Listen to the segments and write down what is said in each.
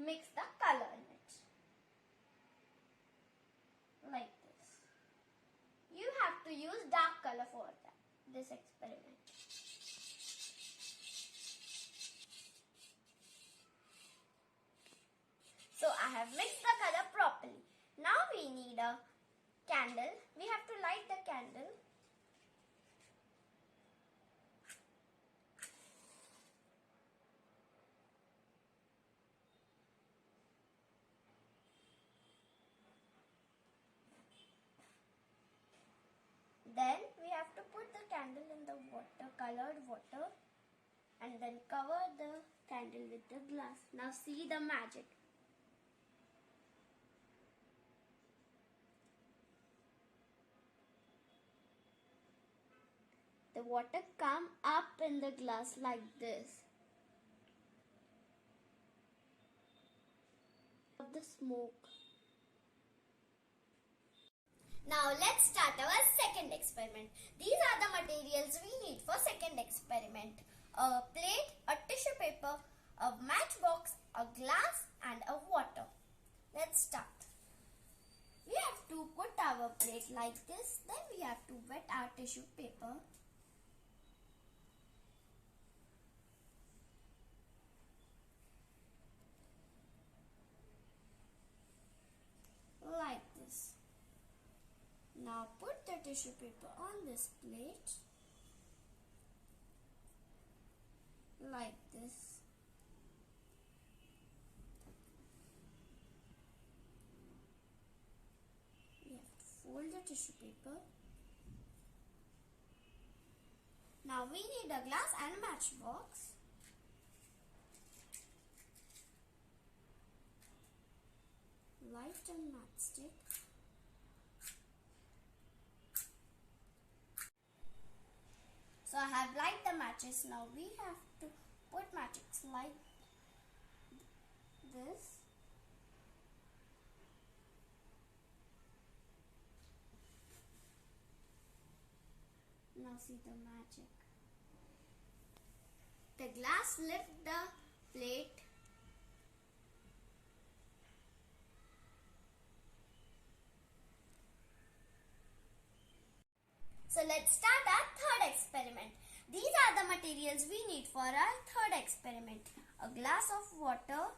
mix the color in it. Like this. You have to use dark color for this experiment. So I have mixed the color properly. Now we need a candle. We have to light the candle. Then we have to put the candle in the water, colored water, and then cover the candle with the glass. Now see the magic. The water come up in the glass like this. Of the smoke. Now let's start our second experiment. These are the materials we need for second experiment. A plate, a tissue paper, a matchbox, a glass and a water. Let's start. We have to put our plate like this. Then we have to wet our tissue paper. Like this. Now put the tissue paper on this plate. Like this. We have to fold the tissue paper. Now we need a glass and a matchbox. Light a matchstick. So I have light the matches. Now we have to put matches like this. Now see the magic. The glass lift the plate. So let's start our third experiment. These are the materials we need for our third experiment. A glass of water,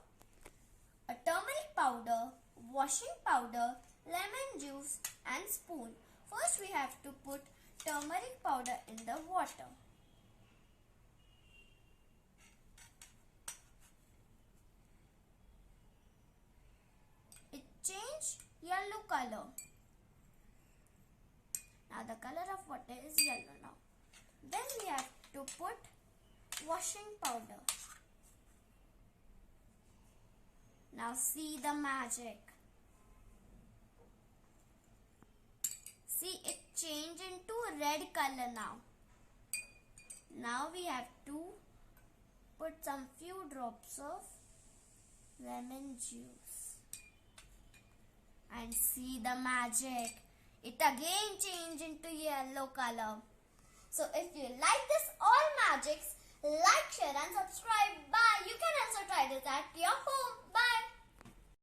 a turmeric powder, washing powder, lemon juice and spoon. First we have to put turmeric powder in the water. It changed yellow color. Now the color of water is yellow now. Then we have to put washing powder. Now see the magic. See, it changed into red color now. Now we have to put some few drops of lemon juice. And see the magic. It again changed into yellow color. So if you like this all magics, like, share and subscribe. Bye. You can also try this at your home.